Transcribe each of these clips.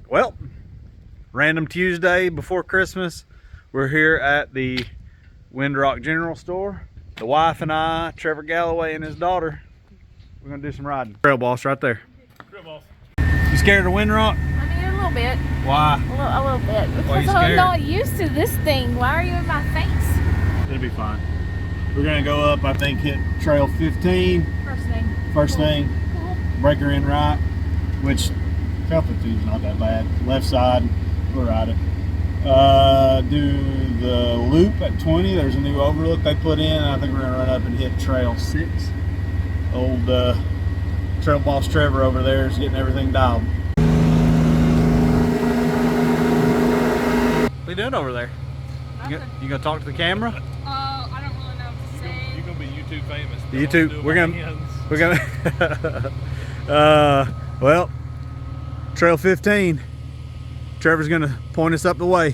Well, random Tuesday before Christmas. We're here at the WINDROCK General Store. The wife and I, Trevor Galloway and his daughter, we're gonna do some riding. Trail boss right there. Trail boss. You scared of WINDROCK? I mean, a little bit. Why? A little bit. Why are you Because I'm scared? not used to this thing. Why are you in my face? It'll be fine. We're gonna go up, I think, hit trail 15. First thing. Cool. Breaker in right, which trail 15 is not that bad. Left side, we'll ride it. Do the loop at 20. There's a new overlook they put in. I think we're gonna run up and hit trail 6. Old trail boss Trevor over there is getting everything dialed. What are you doing over there? You gonna talk to the camera? I don't really know what to say. You're gonna be YouTube famous. YouTube. We're gonna. Well, trail 15. Trevor's gonna point us up the way.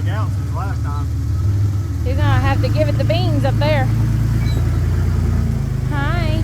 back out since last time. You're gonna have to give it the beans up there. Hi.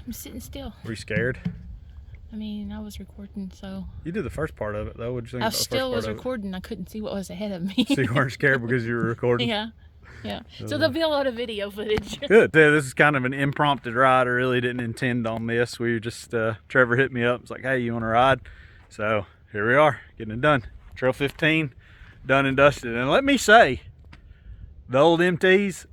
I'm sitting still. Were you scared? I mean, I was recording, so. You did the first part of it, though. What'd you think I about the first still part was of it? recording. I couldn't see what was ahead of me. So you weren't scared because you were recording? Yeah. Yeah. So there'll be a lot of video footage. Good. Yeah, this is kind of an impromptu ride. I really didn't intend on this. We just, Trevor hit me up. It's like, hey, you want to ride? So here we are, getting it done. Trail 15, done and dusted. And let me say, the old MTs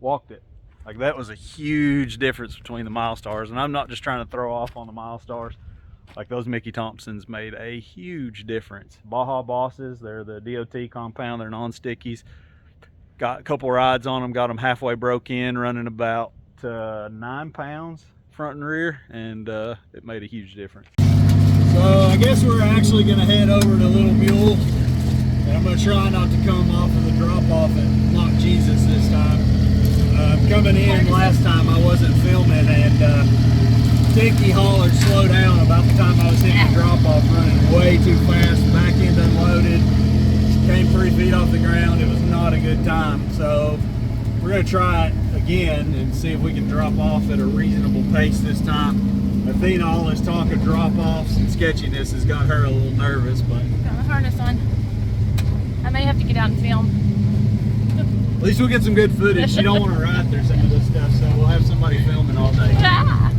walked it. Like, that was a huge difference between the Milestars. And I'm not just trying to throw off on the Milestars. Like, those Mickey Thompsons made a huge difference. Baja Bosses, they're the DOT compound, they're non-stickies. Got a couple rides on them, got them halfway broke in, running about 9 pounds front and rear, and it made a huge difference. So I guess we're actually going to head over to Little Mule, and I'm going to try not to come off of the drop-off at Lock Jesus this time. Coming in last time I wasn't filming, and Dinky hollered slow down about the time I was hitting the drop-off, running way too fast, back end unloaded, came 3 feet off the ground. It was not a good time. So we're going to try it again and see if we can drop off at a reasonable pace this time. Athena, all this talk of drop-offs and sketchiness has got her a little nervous, but Got my harness on. I may have to get out and film. at least we'll get some good footage. She don't want to ride through some of this stuff, so we'll have somebody filming all day. Ah!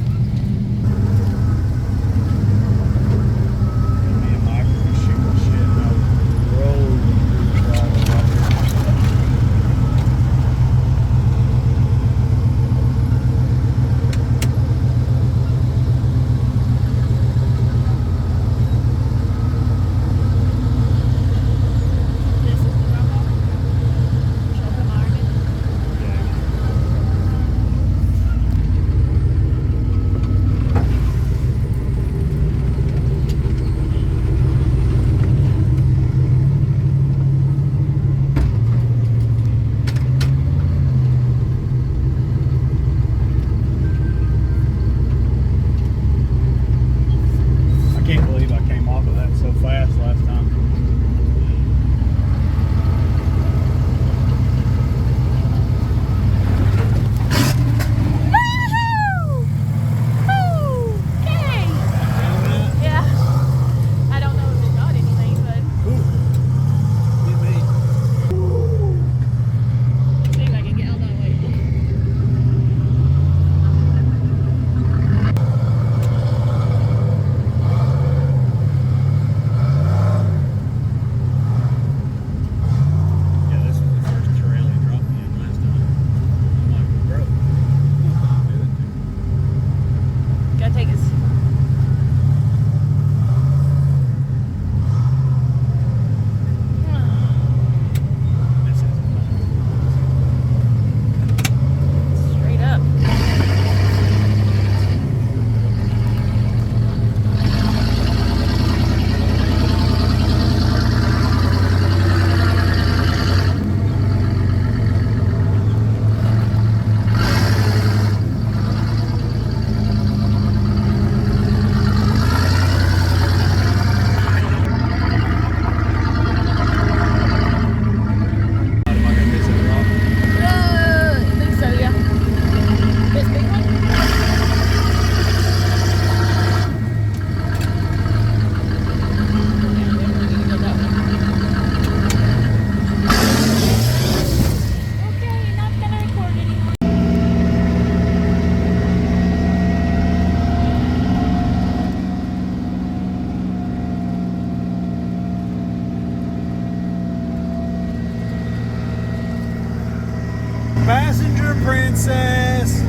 Passenger princess.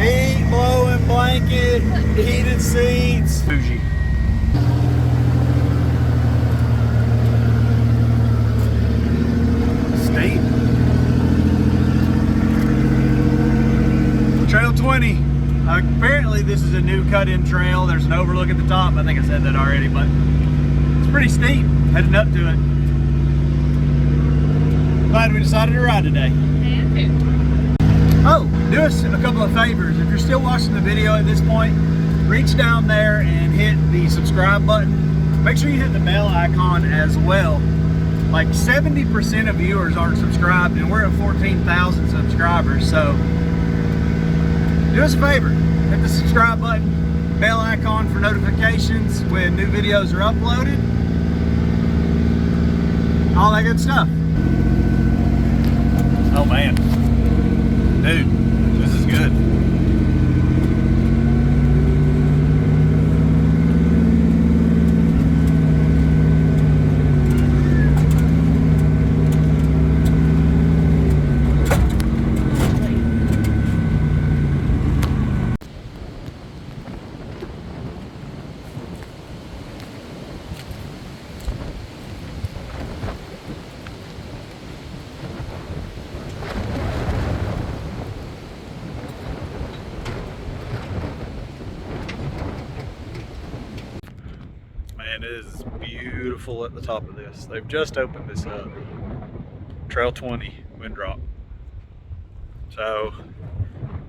Heat blowing blanket. Heated seats. Bougie. Steep. Trail 20. Apparently this is a new cut-in trail. There's an overlook at the top. I think I said that already, but it's pretty steep heading up to it. Glad we decided to ride today. Oh, do us a couple of favors. If you're still watching the video at this point, reach down there and hit the subscribe button. Make sure you hit the bell icon as well. Like 70% of viewers aren't subscribed, and we're at 14,000 subscribers. So do us a favor, hit the subscribe button, bell icon for notifications when new videos are uploaded. All that good stuff. Oh man, dude, this is good. Man, it is beautiful at the top of this. They've just opened this up. Trail 20, Windrock. So,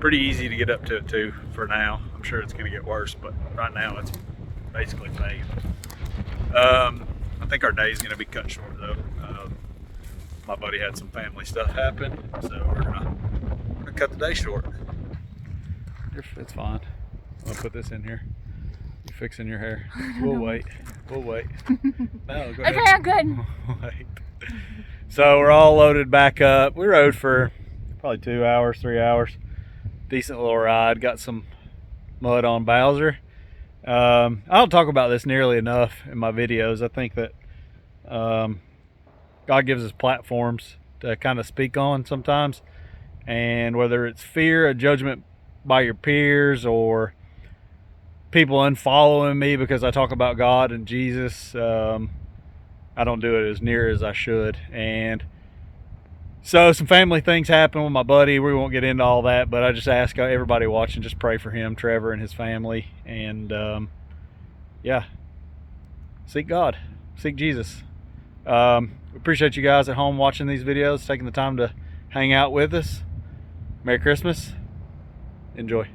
pretty easy to get up to it too for now. I'm sure it's gonna get worse, but right now it's basically paved. I think our day is gonna be cut short though. My buddy had some family stuff happen, so we're gonna cut the day short. It's fine. I'll put this in here. You fixing your hair? We'll wait. We'll wait. No, go ahead. Okay, I'm good. Wait. So we're all loaded back up. We rode for probably 2 hours, 3 hours. Decent little ride. Got some mud on Bowser. I don't talk about this nearly enough in my videos. I think that God gives us platforms to kind of speak on sometimes. And whether it's fear of judgment by your peers or people unfollowing me because I talk about God and Jesus, I don't do it as near as I should. And so some family things happen with my buddy. We won't get into all that, but I just ask everybody watching, just pray for him, Trevor, and his family. And yeah, seek God, seek Jesus. Appreciate you guys at home watching these videos, taking the time to hang out with us. Merry Christmas. Enjoy.